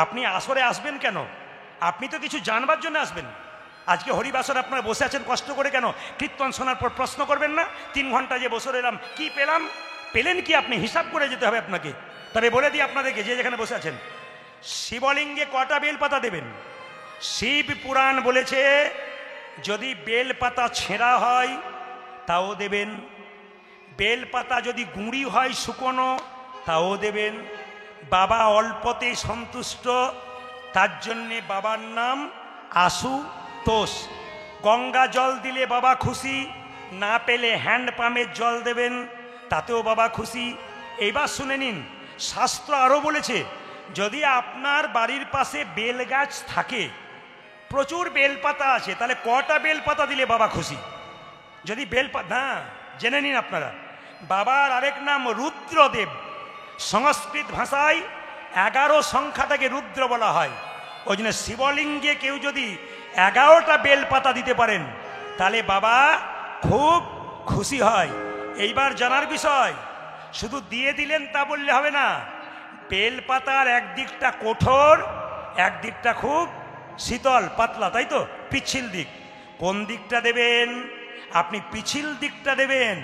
আপনি আসরে আসবেন কেন? আপনি তো কিছু জানবার জন্য আসবেন। আজকে হরিবাসরে আপনারা বসে আছেন কষ্ট করে কেন? কীর্তন শোনার পর প্রশ্ন করবেন না? 3 ঘন্টা যে বসে এলাম কি পেলাম? পেলেন কি? আপনি হিসাব করে যেতে হবে আপনাকে। তবে বলে দিই আপনাদেরকে, যে যেখানে বসে আছেন, শিবলিঙ্গে কটা বেলপাতা দেবেন? শিব পুরাণ বলেছে যদি বেলপাতা ছেঁড়া হয় তাও দেবেন, বেলপাতা যদি গুঁড়ি হয় শুকনো তাও দেবেন। বাবা অল্পতে সন্তুষ্ট, তার জন্যে বাবার নাম আশুতোষ। গঙ্গা জল দিলে বাবা খুশি, না পেলে হ্যান্ড পাম্পের জল দেবেন, তাতেও বাবা খুশি। এইবার শুনে নিন, শাস্ত্র আরও বলেছে যদি আপনার বাড়ির পাশে বেল গাছ থাকে, প্রচুর বেলপাতা আছে, তাহলে কটা বেলপাতা দিলে বাবা খুশি? যদি বেলপাতা না জেনে নিন আপনারা, বাবার আরেক নাম রুদ্রদেব। সংস্কৃত ভাষায় 11 সংখ্যাটাকে রুদ্র বলা হয়। ওই জন্য শিবলিঙ্গে কেউ যদি 11টা বেলপাতা দিতে পারেন তাহলে বাবা খুব খুশি হয়। এইবার জানার বিষয়, শুধু দিয়ে দিলেন তা বললে হবে না। বেলপাতার একদিকটা কঠোর, একদিকটা খুব শীতল পাতলা, তাই তো? পিচ্ছিল দিক। কোন দিকটা দেবেন? আপনি পিছিল দিকটা দেবেন।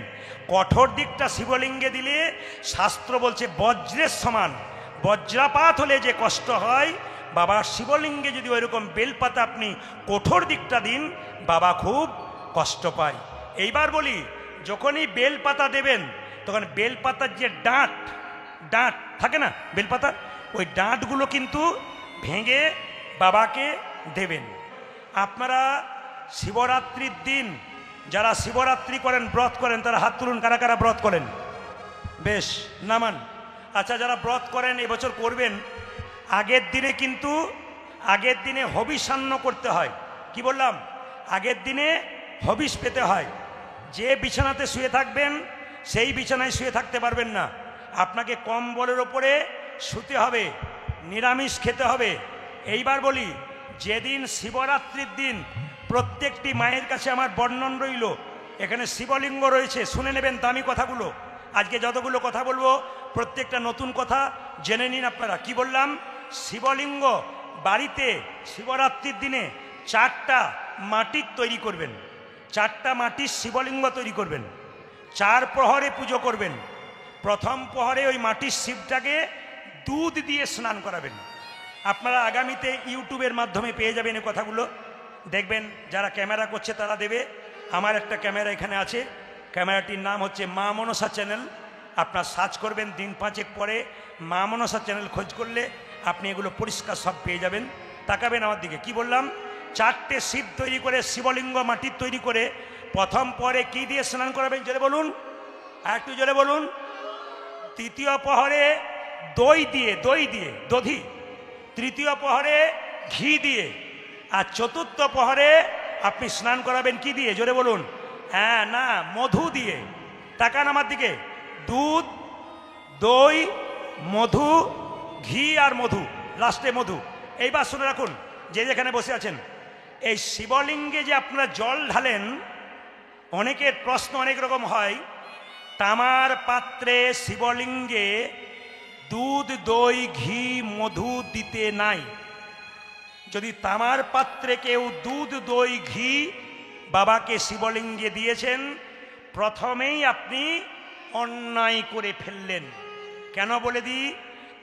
কঠোর দিকটা শিবলিঙ্গে দিলে শাস্ত্র বলছে বজ্রের সমান, বজ্রাপাত হলে যে কষ্ট হয়, বাবার শিবলিঙ্গে যদি ওইরকম বেলপাতা আপনি কঠোর দিকটা দিন, বাবা খুব কষ্ট পায়। এইবার বলি, যখনই বেলপাতা দেবেন তখন বেলপাতার যে ডাঁট থাকে না বেলপাতার, ওই ডাঁটগুলো কিন্তু ভেঙে বাবাকে দেবেন। আপনারা শিবরাত্রির দিন যারা শিবরাত্রি করেন, ব্রত করেন, তারা হাত তুলুন। কারা কারা ব্রত করেন? বেশ, নামান। আচ্ছা, যারা ব্রত করেন এবছর করবেন, আগের দিনে হবিষান্ন করতে হয়। কি বললাম? আগের দিনে হবিষ পেতে হয়। যে বিছানাতে শুয়ে থাকবেন সেই বিছানায় শুয়ে থাকতে পারবেন না, আপনাকে কম্বলের ওপরে শুতে হবে, নিরামিষ খেতে হবে। এইবার বলি, যেদিন শিবরাত্রির দিন প্রত্যেকটি মায়ের কাছে আমার বর্ণন রইল, এখানে শিবলিঙ্গ রয়েছে, শুনে নেবেন দামি কথাগুলো। আজকে যতগুলো কথা বলবো প্রত্যেকটা নতুন কথা জেনে নিন আপনারা। কি বললাম? শিবলিঙ্গ বাড়িতে শিবরাত্রির দিনে 4টা মাটির তৈরি করবেন, 4টা মাটির শিবলিঙ্গ তৈরি করবেন, 4 প্রহরে পুজো করবেন। প্রথম প্রহরে ওই মাটির শিবটাকে দুধ দিয়ে স্নান করাবেন। আপনারা আগামীতে ইউটিউবের মাধ্যমে পেয়ে যাবেন এই কথাগুলো, দেখবেন। যারা ক্যামেরা করছে তারা দেবে। আমার একটা ক্যামেরা এখানে আছে, ক্যামেরাটির নাম হচ্ছে মা মনসা চ্যানেল। আপনার সার্চ করবেন, দিন 5 পরে মা মনসা চ্যানেল খোঁজ করলে আপনি এগুলো পরিষ্কার সব পেয়ে যাবেন। তাকাবেন আমার দিকে। কি বললাম? 4টে শিব তৈরি করে, শিবলিঙ্গ মাটির তৈরি করে প্রথম পরে কি দিয়ে স্নান করাবেন? জোরে বলুন, আর একটু জোরে বলুন। তৃতীয় প্রহরে দই দিয়ে দধি, তৃতীয় প্রহরে ঘি দিয়ে, আর চতুর্থ প্রহরে আপনি স্নান করাবেন কি দিয়ে? জোরে বলুন। হ্যাঁ, না, মধু দিয়ে। তাকান আমার দিকে। দুধ, দই, মধু, ঘি আর মধু, লাস্টে মধু। এইবার শুনে রাখুন, যে যেখানে বসে আছেন, এই শিবলিঙ্গে যে আপনারা জল ঢালেন, অনেকের প্রশ্ন অনেক রকম হয়। তামার পাত্রে শিবলিঙ্গে দুধ, দই, ঘি, মধু দিতে নাই। যদি তামার পাত্রে কেউ দুধ, দই, ঘি বাবাকে শিবলিঙ্গে দিয়েছেন, প্রথমেই আপনি অন্যায় করে ফেললেন। কেন বলে দিই?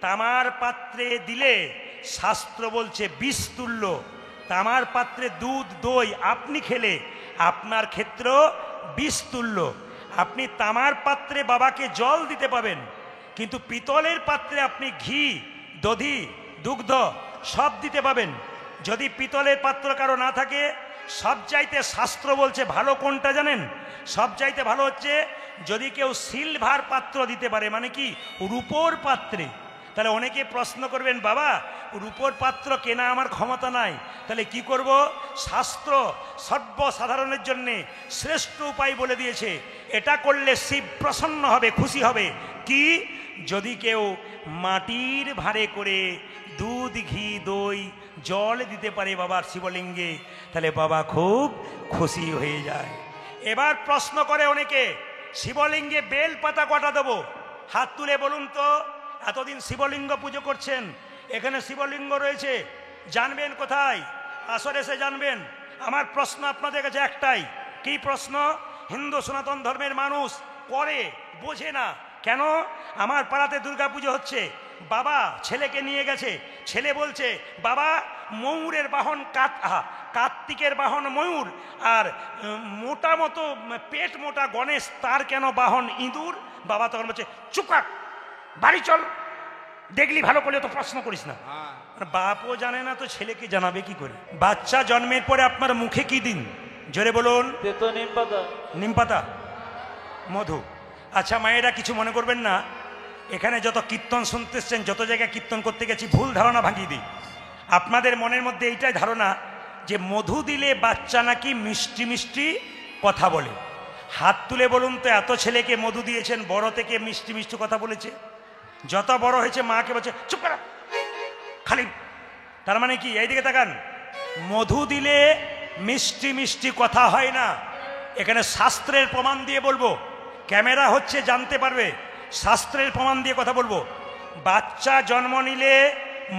তামার পাত্রে দিলে শাস্ত্র বলছে বিষ তুল্য। তামার পাত্রে দুধ, দই আপনি খেলে আপনার ক্ষেত্র বিষ তুল্য। আপনি তামার পাত্রে বাবাকে জল দিতে পাবেন, কিন্তু পিতলের পাত্রে আপনি ঘি, দধি, দুগ্ধ সব দিতে পাবেন। যদি পিতলের পাত্র কারো না থাকে, সবচাইতে শাস্ত্র বলছে ভালো কোনটা জানেন? সবচাইতে ভালো হচ্ছে যদি কেউ সিলভার পাত্র দিতে পারে, মানে কি রূপোর পাত্রে। তাহলে অনেকে প্রশ্ন করবেন, বাবা রূপোর পাত্র কেনা আমার ক্ষমতা নাই, তাহলে কি করব? শাস্ত্র সর্বসাধারণের জন্য শ্রেষ্ঠ উপায় বলে দিয়েছে। এটা করলে শিব প্রসন্ন হবে, খুশি হবে। কি? যদি কেউ মাটির ভাঁড়ে করে দুধ, ঘি, দই, জল দিতে পারে বাবার শিবলিঙ্গে, তাহলে বাবা খুব খুশি হয়ে যায়। এবার প্রশ্ন করে অনেকে, শিবলিঙ্গে বেল পাতা কটা দেবো? হাত তুলে বলুন তো। এতদিন শিবলিঙ্গ পুজো করছেন, এখানে শিবলিঙ্গ রয়েছে, জানবেন কোথায়? আসর এসে জানবেন। আমার প্রশ্ন আপনাদের কাছে একটাই, কি প্রশ্ন? হিন্দু সনাতন ধর্মের মানুষ করে বোঝে না কেন? আমার পাড়াতে দুর্গাপুজো হচ্ছে, বাবা ছেলেকে নিয়ে গেছে, ছেলে বলছে বাবা ময়ূরের বাহন কার্তিকের বাহন ময়ূর, আর মোটা মতো পেট মোটা গণেশ, তার কেন বাহন ইঁদুর? বাবা তখন বলছে চুপ কর, বাড়ি চল, দেখলি ভালো করলে তো প্রশ্ন করিস না। বাপও জানে না তো ছেলেকে জানাবে কি করে? বাচ্চা জন্মের পরে আপনার মুখে কি দিন? জোরে বলুন। নিম পাতা, মধু। আচ্ছা মায়েরা কিছু মনে করবেন না, এখানে যত কীর্তন শুনতে এসছেন, যত জায়গায় কীর্তন করতে গেছি, ভুল ধারণা ভাঙিয়ে দিই। আপনাদের মনের মধ্যে এইটাই ধারণা যে মধু দিলে বাচ্চা নাকি মিষ্টি মিষ্টি কথা বলে। হাত তুলে বলুন তো, এত ছেলেকে মধু দিয়েছেন, বড় থেকে মিষ্টি মিষ্টি কথা বলেছে? যত বড় হয়েছে মাকে বলছে চুপ করা খালি। তার মানে কি? এইদিকে তাকান, মধু দিলে মিষ্টি মিষ্টি কথা হয় না। এখানে শাস্ত্রের প্রমাণ দিয়ে বলবো, ক্যামেরা হচ্ছে জানতে পারবে, শাস্ত্রের প্রমাণ দিয়ে কথা বলবো। বাচ্চা জন্ম নিলে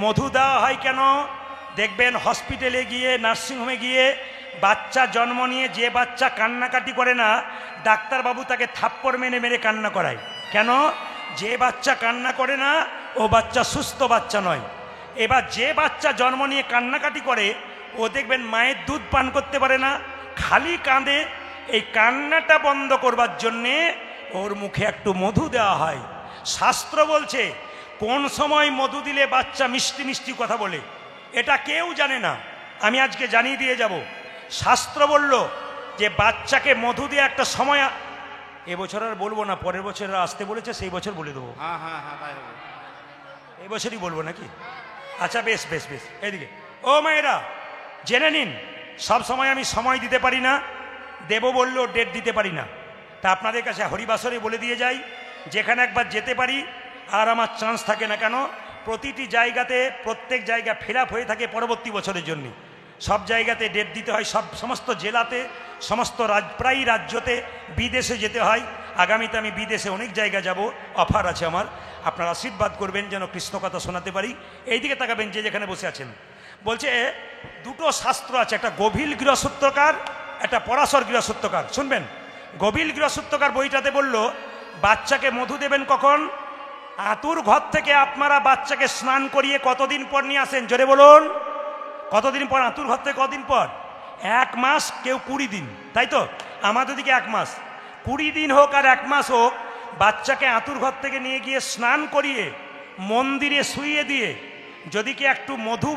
মধু দেওয়া হয় কেন? দেখবেন হসপিটালে গিয়ে, নার্সিংহোমে গিয়ে বাচ্চা জন্ম নিয়ে যে বাচ্চা কান্নাকাটি করে না, ডাক্তারবাবু তাকে থাপ্পড় মেরে মেরে কান্না করায়। কেন? যে বাচ্চা কান্না করে না ও বাচ্চা সুস্থ বাচ্চা নয়। এবার যে বাচ্চা জন্ম নিয়ে কান্নাকাটি করে, ও দেখবেন মায়ের দুধ পান করতে পারে না, খালি কাঁদে। এই কান্নাটা বন্ধ করবার জন্যে ওর মুখে একটু মধু দেওয়া হয়। শাস্ত্র বলছে কোন সময় মধু দিলে বাচ্চা মিষ্টি মিষ্টি কথা বলে, এটা কেউ জানে না। আমি আজকে জানিয়ে দিয়ে যাব। শাস্ত্র বলল যে বাচ্চাকে মধু দিয়ে একটা সময়, এবছর আর বলবো না, পরের বছর আসতে বলেছে, সেই বছর বলে দেবো। এই বছরই বলবো নাকি? আচ্ছা বেশ বেশ বেশ। এদিকে ও মায়েরা জেনে নিন, সব সময় আমি সময় দিতে পারি না, দেব বললেও ডেট দিতে পারি না। তা আপনাদের কাছে হরিবাসরে বলে দিয়ে যাই, যেখানে একবার যেতে পারি আর আমার চান্স থাকে না কেন, প্রতিটি জায়গাতে প্রত্যেক জায়গা ফিল আপ হয়ে থাকে পরবর্তী বছরের জন্য। সব জায়গাতে ডেট দিতে হয়, সমস্ত জেলাতে, সমস্ত প্রায় রাজ্যতে, বিদেশে যেতে হয়। আগামীতে আমি বিদেশে অনেক জায়গা যাব, অফার আছে আমার। আপনারা আশীর্বাদ করবেন যেন কৃষ্ণ কথা শোনাতে পারি। এইদিকে তাকাবেন যে যেখানে বসে আছেন। বলছে দুটো শাস্ত্র আছে, একটা গভীর গৃহসূত্রকার, একটা পরাশর গৃহসূত্রকার। শুনবেন, গভীর গৃহসূত্রকার বইটাতে বলল বাচ্চাকে মধু দেবেন কখন? আতুর ঘর থেকে আপনারা বাচ্চাকে স্নান করিয়ে কতদিন পর নিয়ে আসেন? জোরে বলুন। কতদিন পর? আতুর ঘর থেকে কদিন পর? 1 মাস, কেউ 20 দিন, তাই তো? আমাদের দিকে 1 মাস। 20 দিন হোক আর 1 মাস হোক, বাচ্চাকে আতুর ঘর থেকে নিয়ে গিয়ে স্নান করিয়ে মন্দিরে শুইয়ে দিয়ে যদি কি একটু মধু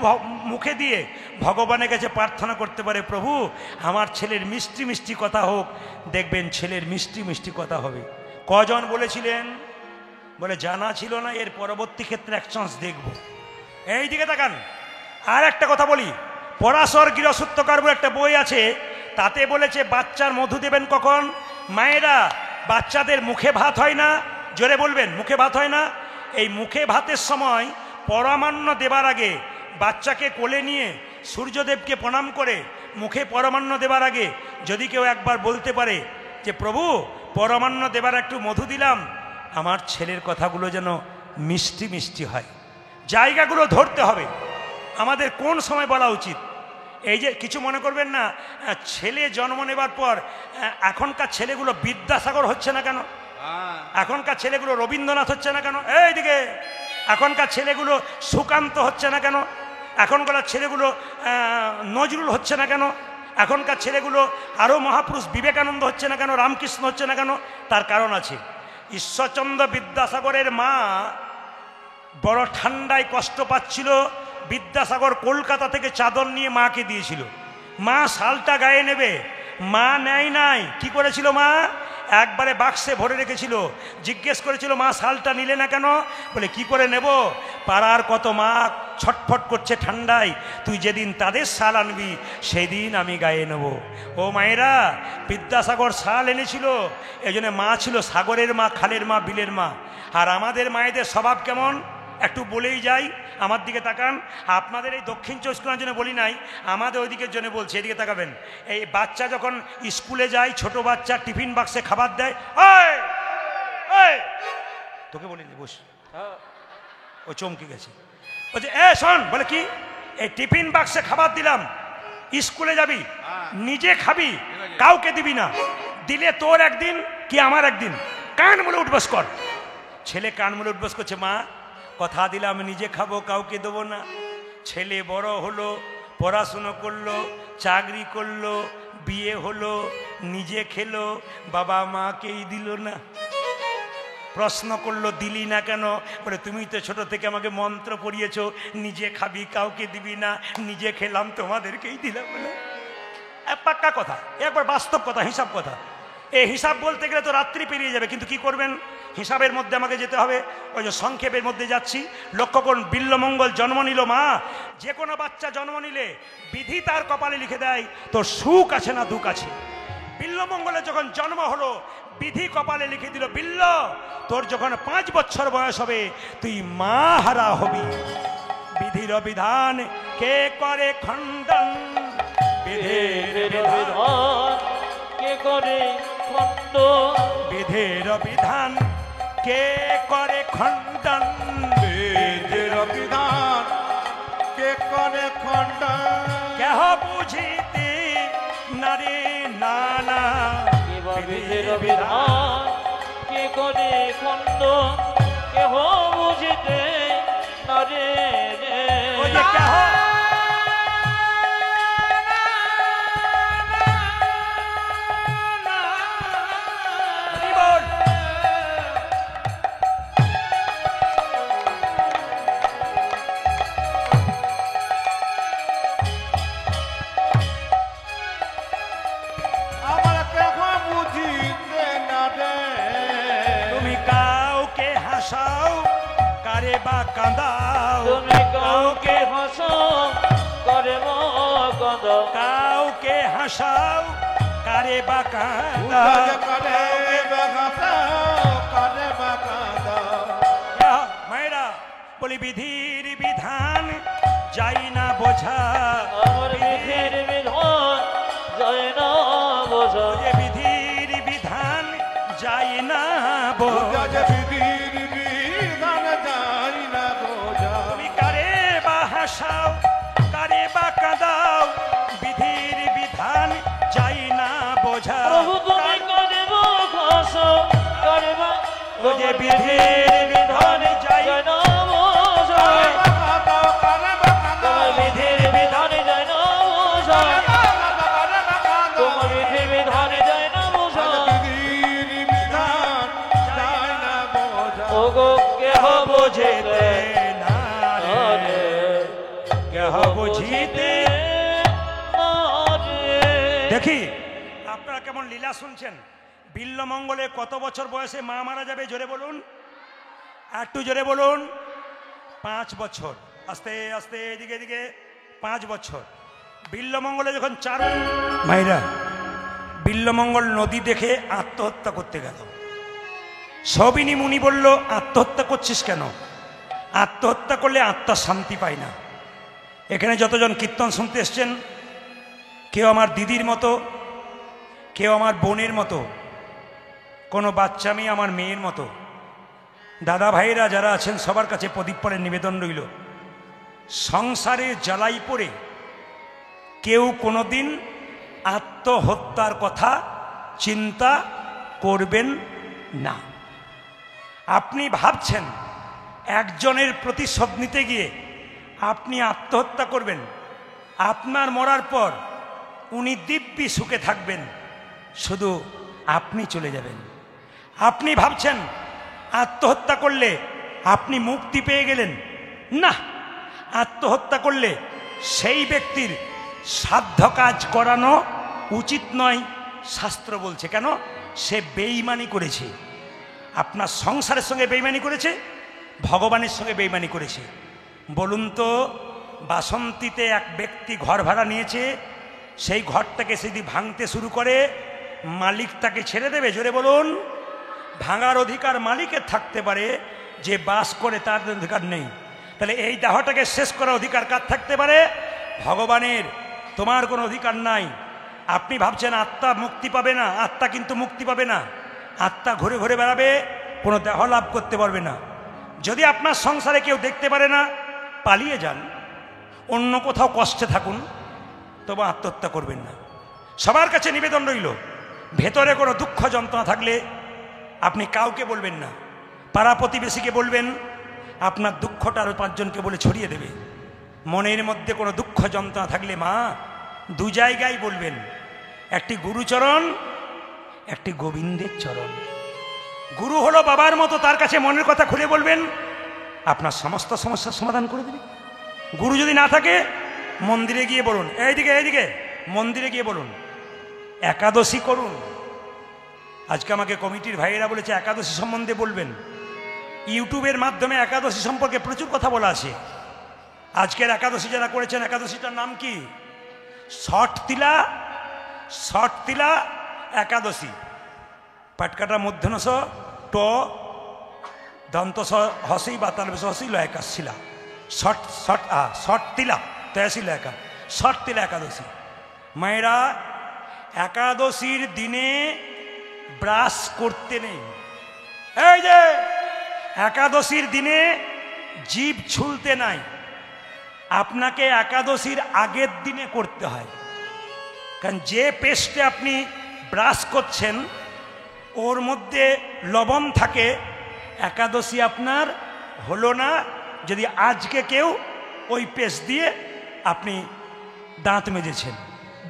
মুখে দিয়ে ভগবানের কাছে প্রার্থনা করতে পারে, প্রভু আমার ছেলের মিষ্টি মিষ্টি কথা হোক, দেখবেন ছেলের মিষ্টি মিষ্টি কথা হবে। কজন বলেছিলেন? বলে জানা ছিল না, এর পরবর্তী ক্ষেত্রে এক চান্স দেখব। এই দিকে তাকান। আর একটা কথা বলি, পরাশর গৃহসূত্রকার বলে একটা বই আছে, তাতে বলেছে বাচ্চার মধু দেবেন কখন? মায়েরা, বাচ্চাদের মুখে ভাত হয় না? জোরে বলবেন, মুখে ভাত হয় না? এই মুখে ভাতের সময় পরমান্ন দেবার আগে বাচ্চাকে কোলে নিয়ে সূর্যদেবকে প্রণাম করে মুখে পরমান্ন দেবার আগে যদি কেউ একবার বলতে পারে যে প্রভু পরমান্ন দেবার একটু মধু দিলাম, আমার ছেলের কথাগুলো যেন মিষ্টি মিষ্টি হয়। জায়গাগুলো ধরতে হবে আমাদের, কোন সময় বলা উচিত। এই যে কিছু মনে করবেন না, ছেলে জন্ম নেবার পর এখনকার ছেলেগুলো বিদ্যাসাগর হচ্ছে না কেন? এখনকার ছেলেগুলো রবীন্দ্রনাথ হচ্ছে না কেন? এইদিকে এখনকার ছেলেগুলো সুকান্ত হচ্ছে না কেন? এখনকার ছেলেগুলো নজরুল হচ্ছে না কেন? এখনকার ছেলেগুলো আরও মহাপুরুষ বিবেকানন্দ হচ্ছে না কেন? রামকৃষ্ণ হচ্ছে না কেন? তার কারণ আছে। ঈশ্বরচন্দ্র বিদ্যাসাগরের মা বড় ঠান্ডায় কষ্ট পাচ্ছিল, বিদ্যাসাগর কলকাতা থেকে চাদর নিয়ে মাকে দিয়েছিল। মা শালটা গায়ে নেবে, মা নেয় নাই। কি করেছিল মা? একবারে বাক্সে ভরে রেখেছিল। জিজ্ঞেস করেছিল মা শালটা নিলে না কেন? বলে কি করে নেব, পাড়ার কত মা ছটফট করছে ঠান্ডায়, তুই যেদিন তাদের শাল আনবি সেই দিন আমি গায়ে নেব। ও মায়েরা, বিদ্যাসাগর শাল এনেছিল, এই জন্য মা ছিল সাগরের মা, খালের মা, বিলের মা। আর আমাদের মায়েদের স্বভাব কেমন একটু বলেই যাই, আমার দিকে তাকান। আপনাদের এই দক্ষিণ 24 পরগনার জন্য বলি নাই, আমাদের ওই দিকের জন্য বলছি। এদিকে তাকাবেন। এই বাচ্চা যখন স্কুলে যায়, ছোট বাচ্চা টিফিন বাক্সে খাবার দেয়, তোকে বলিনি বস, ও চমকে গেছে। বলছে এ শোন, বলে কি, এই টিফিন বাক্সে খাবার দিলাম, স্কুলে যাবি, নিজে খাবি, কাউকে দিবি না, দিলে তোর একদিন কি আমার একদিন, কান মুলে উঠবস কর। ছেলে কান মুলে উঠবস করছে, মা কথা দিলাম নিজে খাবো, কাউকে দেবো না। ছেলে বড় হলো, পড়াশুনো করলো, চাকরি করলো, বিয়ে হলো, নিজে খেলো, বাবা মাকেই দিল না। প্রশ্ন করলো দিলি না কেন? বলে তুমি তো ছোট থেকে আমাকে মন্ত্র পড়িয়েছো, নিজে খাবি কাউকে দিবি না, নিজে খেলাম তোমাদেরকেই দিলাম। বলে পাক্কা কথা, একবার বাস্তব কথা, হিসাব কথা। এই হিসাব বলতে গেলে তো রাত্রি পেরিয়ে যাবে, কিন্তু কি করবেন, হিসাবের মধ্যে আমাকে যেতে হবে। ওই যে সংক্ষেপের মধ্যে যাচ্ছি, লক্ষ্য করুন, বিল্লমঙ্গল জন্ম নিল। মা, যে কোনো বাচ্চা জন্ম নিলে বিধি তার কপালে লিখে দেয় তোর সুখ আছে না দুঃখ আছে। বিল্লমঙ্গলে যখন জন্ম হলো, বিধি কপালে লিখে দিল, বিল্ল তোর যখন 5 বছর বয়স হবে তুই মা হারা হবি। বিধির বিধান কে করে খণ্ডন, বিধির বিধান কে করে খণ্ডন, বিধির বিধান কে করে খণ্ডন, বিধির বিধান কে করে খণ্ডন, কেহ বুঝিতে নারী নানা। বিধির বিধান কে করে খণ্ডন, কেহ বুঝিতে নারে রে। ওই যে কেহ বল, আমার কেহ বুঝিতে না রে। তুমি কাউকে হাসাও, কারে বা কাঁদাও, তুমি কাউকে হাসো করে মগদ, কাউকে হাসাও, কারে বা কাঁদাও। উদ্ধার করে বেগাতাও, করে বেগাতাও। মায়েরা বলি বিধির বিধান যাই না বোঝা, আমার বিধির বিধান যায় না বোঝা, যে বিধির বিধান যাই না বোঝা যে বোঝা। বিধির বিধান যাই না বোঝা। তুমি কারে বা হাসাও, কারে বা কাঁদাও, বিধির বিধান যাই না বোঝা। প্রভু তুমি করব ঘাসো করব, ও যে বিধির বিধান যাই না বোঝা, বেগাতাও, করে বেগাতাও। তোমার বিধির বিধান যায় না বোঝা, তোমার বিধির বিধান যায় না বোঝা। বিধির বিধান যাই না বোঝা। ও গো কেহ বুঝিতে না নারে, কেহ বুঝিতে। নারে। দেখি আপনারা কেমন লীলা শুনছেন। বিল্লমঙ্গলে কত বছর বয়সে মা মারা যাবে জোরে বলুন, একটু জোরে বলুন। 5 বছর। আস্তে আস্তে এদিকে এদিকে 5 বছর। বিল্লমঙ্গলে যখন মায়েরা বিল্লমঙ্গল নদী দেখে আত্মহত্যা করতে গেল। সবিনী মুনি বলল আত্মহত্যা করছিস কেন? আত্মহত্যা করলে আত্মা শান্তি পায় না। এখানে যতজন কীর্তন শুনতে এসছেন, কেউ আমার দিদির মতো, কেউ আমার বোনের মতো, কোনো বাচ্চা মেয়ে আমার মেয়ের মতো। দাদা ভাইরা যারা আছেন সবার কাছে প্রদীপ পরের নিবেদন রইল, সংসারে জ্বালাই পড়ে কেউ কোনোদিন আত্মহত্যার কথা চিন্তা করবেন না। আপনি ভাবছেন একজনের প্রতিশোধ নিতে গিয়ে আপনি আত্মহত্যা করবেন, আপনার মরার পর উনি দিব্যি সুখে থাকবেন, শুধু আপনি চলে যাবেন। আপনি ভাবছেন আত্মহত্যা করলে আপনি মুক্তি পেয়ে গেলেন, না। আত্মহত্যা করলে সেই ব্যক্তির সাধ্য কাজ করানো উচিত নয়, শাস্ত্র বলছে। কেন? সে বেঈমানি করেছে, আপনার সংসারের সঙ্গে বেঈমানি করেছে, ভগবানের সঙ্গে বেঈমানি করেছে। বলুন তো, বাসন্তীতে এক ব্যক্তি ঘর ভাড়া নিয়েছে, সেই ঘরটাকে যদি ভাঙতে শুরু করে মালিক তাকে ছেড়ে দেবে? জোরে বলুন। ভাঙার অধিকার মালিকের থাকতে পারে, যে বাস করে তার অধিকার নেই। তাহলে এই দেহটাকে শেষ করার অধিকার কার থাকতে পারে? ভগবানের। তোমার কোনো অধিকার নাই। আপনি ভাবছেন আত্মা মুক্তি পাবে না, আত্মা কিন্তু মুক্তি পাবে না। আত্মা ঘুরে ঘুরে বেড়াবে, কোনো দেহ লাভ করতে পারবে না। যদি আপনার সংসারে কেউ দেখতে পারে না, পালিয়ে যান, অন্য কোথাও কষ্টে থাকুন, তবু আত্মহত্যা করবেন না। সবার কাছে নিবেদন রইল, ভেতরে কোনো দুঃখ যন্ত্রণা থাকলে আপনি কাউকে বলবেন না, পাড়া প্রতিবেশীকে বলবেন, আপনার দুঃখটা আরও 5 জনকে বলে ছড়িয়ে দেবে। মনের মধ্যে কোনো দুঃখ যন্ত্রণা থাকলে মা 2 জায়গায় বলবেন, একটি গুরুচরণ, একটি গোবিন্দের চরণ। গুরু হলো বাবার মতো, তার কাছে মনের কথা খুলে বলবেন, আপনার সমস্ত সমস্যার সমাধান করে দেবে। গুরু যদি না থাকে মন্দিরে গিয়ে বলুন, এইদিকে মন্দিরে গিয়ে বলুন, একাদশী করুন। আজকে আমাকে কমিটির ভাইয়েরা বলেছে একাদশী সম্বন্ধে বলবেন। ইউটিউবের মাধ্যমে একাদশী সম্পর্কে প্রচুর কথা বলা আছে। আজকের একাদশী যারা করেছেন, একাদশীটার নাম কি? ষটতিলা একাদশী। পাটকাটা মধ্যনস ট দন্তস হসি বা তালবেশ হসি লয়কাশিলা ষটতিলা তহসিল একা ষটতিলা একাদশী। মায়েরা, একাদশীর দিনে ব্রাশ করতে নেই। এই যে একাদশীর দিনে জিভ ছুলতে নাই, আপনাকে একাদশীর আগের দিনে করতে হয়। কারণ যে পেস্টে আপনি ব্রাশ করছেন ওর মধ্যে লবণ থাকে, একাদশী আপনার হলো না যদি আজকে কেউ ওই পেস্ট দিয়ে আপনি দাঁত মেজেছেন।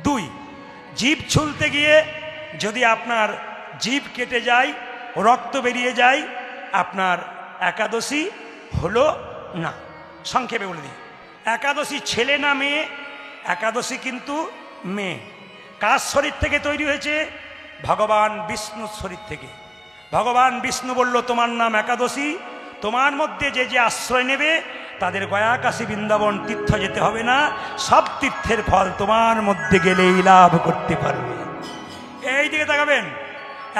2, জিভ ছুলতে গিয়ে যদি আপনার জিভ কেটে যায়, রক্ত বেরিয়ে যায়, আপনার একাদশী হলো না। সংক্ষেপে বলে দিই, একাদশী ছেলে না মেয়ে? একাদশী কিন্তু মেয়ে। কার শরীর থেকে তৈরি হয়েছে? ভগবান বিষ্ণুর শরীর থেকে। ভগবান বিষ্ণু বলল, তোমার নাম একাদশী, তোমার মধ্যে যে যে আশ্রয় নেবে তাদের গয়া কাশী বৃন্দাবন তীর্থ যেতে হবে না, সব তীর্থের ফল তোমার মধ্যে গেলেই লাভ করতে পারবে। এই দিকে তাকাবেন,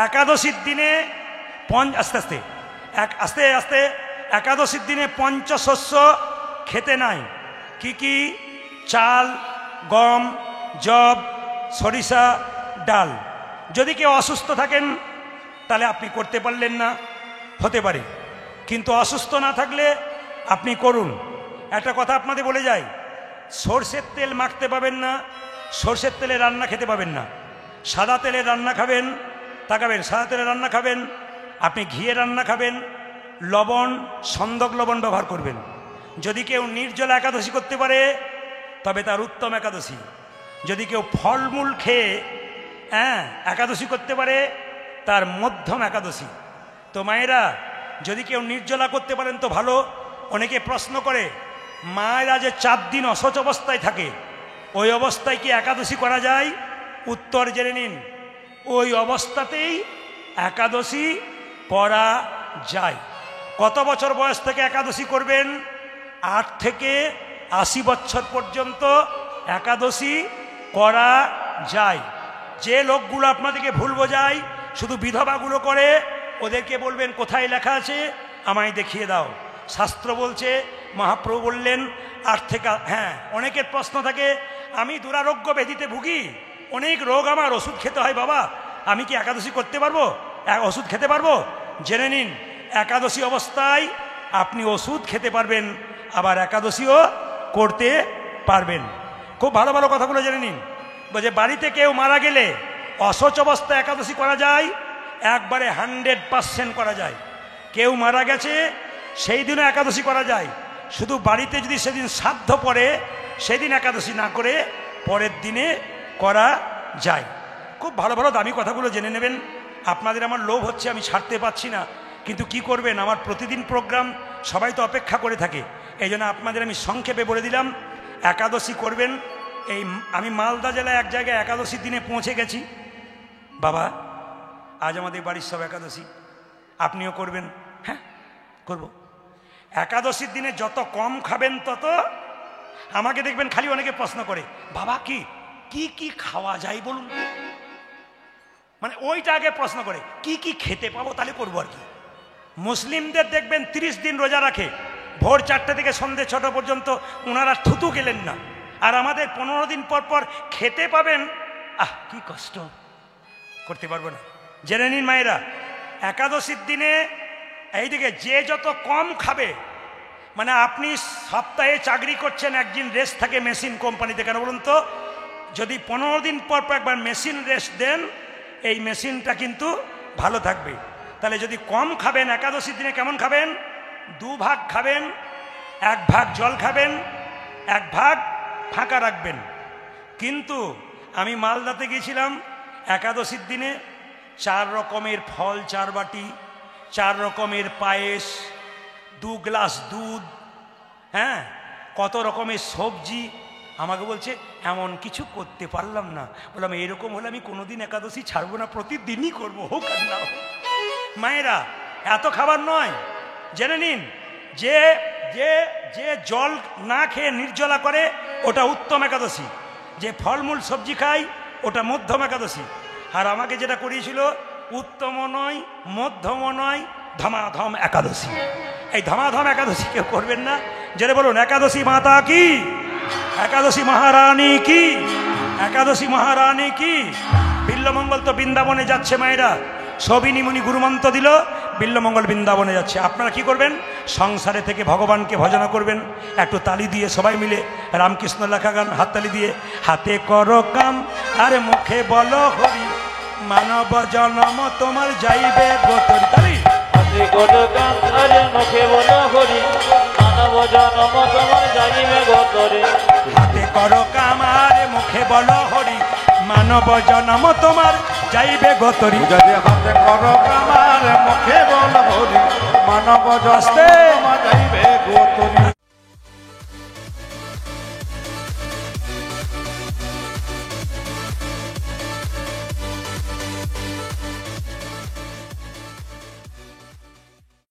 একাদশীর দিনে আস্তে আস্তে একাদশীর দিনে পঞ্চশস্য খেতে নাই। কি কি? চাল, গম, যব, সরিষা, ডাল। যদি কেউ অসুস্থ থাকেন তাহলে আপনি করতে পারলেন না, হতে পারে, কিন্তু অসুস্থ না থাকলে আপনি করুন। একটা কথা আপনাদের বলে যাই, সর্ষের তেল মাখতে পাবেন না, সর্ষের তেলে রান্না খেতে পাবেন না। সাদা তেলে রান্না খাবেন, তাকাবেন, সাদা তেলে রান্না খাবেন, আপনি ঘিয়ে রান্না খাবেন, লবণ, সন্দক লবণ ব্যবহার করবেন। যদি কেউ নির্জলা একাদশী করতে পারে তবে তার উত্তম একাদশী। যদি কেউ ফলমূল খেয়ে একাদশী করতে পারে তার মধ্যম একাদশী। তো মায়েরা, যদি কেউ নির্জলা করতে পারেন তো ভালো। অনেকে প্রশ্ন করে, মায়েরা যে 4 দিন অসচ অবস্থায় থাকে, ওই অবস্থায় কি একাদশী করা যায়? উত্তর জেনে নিন, ওই অবস্থাতেই একাদশী করা যায়। কত বছর বয়স থেকে একাদশী করবেন? 8 থেকে 80 বছর পর্যন্ত একাদশী করা যায়। যে লোকগুলো আপনাদেরকে ভুল বোঝায়, শুধু বিধবাগুলো করে, ওদেরকে বলবেন কোথায় লেখা আছে আমায় দেখিয়ে দাও। শাস্ত্র বলছে, মহাপ্রভু বললেন 8 থেকে। অনেকের প্রশ্ন থাকে, আমি দুরারোগ্য ব্যাধিতে ভুগি, অনেক রোগ আমার, ওষুধ খেতে হয় বাবা, আমি কি একাদশী করতে পারবো, ওষুধ খেতে পারবো? জেনে নিন, একাদশী অবস্থায় আপনি ওষুধ খেতে পারবেন, আবার একাদশীও করতে পারবেন। খুব ভালো ভালো কথাগুলো জেনে নিন। বলছে বাড়িতে কেউ মারা গেলে অসচ অবস্থায় একাদশী করা যায়, একবারে 100% করা যায়। কেউ মারা গেছে সেই দিনও একাদশী করা যায়, শুধু বাড়িতে যদি সেদিন শ্রাদ্ধ পড়ে সেদিন একাদশী না করে পরের দিনে করা যায়। খুব ভালো ভালো দামি কথাগুলো জেনে নেবেন। আপনাদের আমার লোভ হচ্ছে, আমি ছাড়তে পারছি না, কিন্তু কি করবেন, আমার প্রতিদিন প্রোগ্রাম, সবাই তো অপেক্ষা করে থাকে। এই জন্য আপনাদের আমি সংক্ষেপে বলে দিলাম, একাদশী করবেন। আমি মালদা জেলায় এক জায়গায় একাদশীর দিনে পৌঁছে গেছি। বাবা, আজ আমাদের বাড়ির সব একাদশী, আপনিও করবেন? হ্যাঁ, করব। একাদশীর দিনে যত কম খাবেন তত, আমাকে দেখবেন খালি অনেকে প্রশ্ন করে, বাবা কি কি কি খাওয়া যায় বলুন, মানে ওইটা আগে প্রশ্ন করে, কি কি খেতে পাবো তাহলে করবো আর কি। মুসলিমদের দেখবেন 30 দিন রোজা রাখে, ভোর 4টে থেকে সন্ধ্যে 6টা পর্যন্ত ওনারা থুতু গেলেন না, আর আমাদের 15 দিন পর পর খেতে পাবেন, কি কষ্ট, করতে পারবো না। জেনে নিন মায়েরা, একাদশীর দিনে এইদিকে যে যত কম খাবে মানে আপনি সপ্তাহে চাকরি করছেন, একদিন রেস্ট থাকে মেশিন কোম্পানিতে, কেন বলুন তো? যদি 15 দিন পর পর একবার মেশিন রেস্ট দেন, এই মেশিনটা কিন্তু ভালো থাকবে। তাহলে যদি কম খাবেন, একাদশীর দিনে কেমন খাবেন? 2 ভাগ খাবেন, 1 ভাগ জল খাবেন, 1 ভাগ ফাঁকা রাখবেন। কিন্তু আমি মালদাতে গিয়েছিলাম একাদশীর দিনে, 4 রকমের ফল 4 বাটি, 4 রকমের পায়েস, 2 গ্লাস দুধ, হ্যাঁ, কত রকমের সবজি। আমাকে বলছে এমন কিছু করতে পারলাম না। বললাম এরকম হলে আমি কোনোদিন একাদশী ছাড়বো না, প্রতিদিনই করবো, হোক আর না হোক। মায়েরা, এত খাবার নয়। জেনে নিন, যে যে যে জল না খেয়ে নির্জলা করে ওটা উত্তম একাদশী, যে ফলমূল সবজি খায় ওটা মধ্যম একাদশী। আর আমাকে যেটা করিয়েছিল উত্তম নয়, মধ্যম নয়, ধমাধম একাদশী। এই ধমাধম একাদশী কেউ করবেন না। যেটা বলুন একাদশী মাতা কি, একাদশী মহারানী কি, একাদশী মহারানী কি। বিল্লমঙ্গল তো বৃন্দাবনে যাচ্ছে মায়েরা, সবিনী মুনি গুরুমন্ত্র দিল, বিল্লমঙ্গল বৃন্দাবনে যাচ্ছে। আপনারা কি করবেন? সংসারে থেকে ভগবানকে ভজনা করবেন, একটু তালি দিয়ে সবাই মিলে রামকৃষ্ণ লেখা গান, হাততালি দিয়ে। হাতে করো কাম আর মুখে বলো হরি, মানব জনম তোমার যাইবে গোতরি। তালি। হাতে করো কাম আর মুখে বলো হরি, মানব জনম তোমার যাইবে গোতরে। হাতে করো কাম আর মুখে বলো হরি, মানব জনম তোমার যাইবে গোতরি। যদি হাতে করো কামার মুখে বল হরি, মানব জন্ম আস্তে। তোমার যাইবে গোতরি।